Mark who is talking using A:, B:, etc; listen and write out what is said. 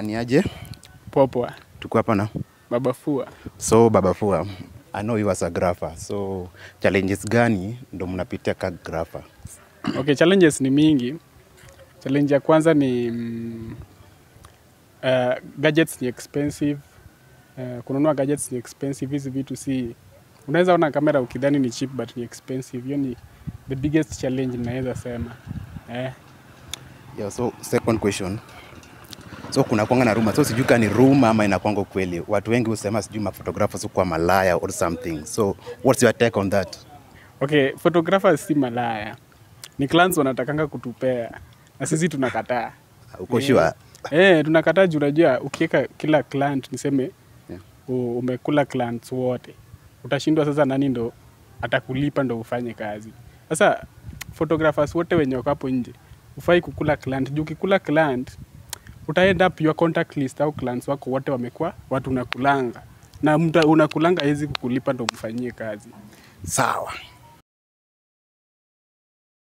A: Ni aje?
B: Poa.
A: Tuko hapa na
B: Baba Fua.
A: So Baba Fua, I know you as a grapher. So challenges gani ndo mnapitia ka grapher?
B: Okay, challenges ni mingi. Challenge ya kwanza ni gadgets ni expensive. Kununua gadgets ni expensive. Hizi vitu si unaweza ona kamera ukidhani ni cheap but ni expensive. Hiyo ni the biggest challenge naweza sema.
A: Yeah, so second question. So kuna kwanga na rumor. So sijui kama ni rumor ama inakwanga kweli. Watu wengi husema sijui ma photographers kwa malaya or something. So what's your take on that?
B: Okay, photographers si malaya. Ni clients wanatakanga kutupea. Na sisi tunakataa.
A: Uko sure?
B: Tunakataa juu unajua ukiweka kila client niseme umekula clients wote. Utashindwa sasa nani ndo atakulipa ndo ufanye kazi. Sasa photographers wote wenye wako hapo nje ufai kukula client. Juu ukikula client utaend up your contact list au clients wako wote wamekuwa watu unakulanga. Na unakulanga hizi kukulipa ndo mfanyie kazi.
A: Sawa.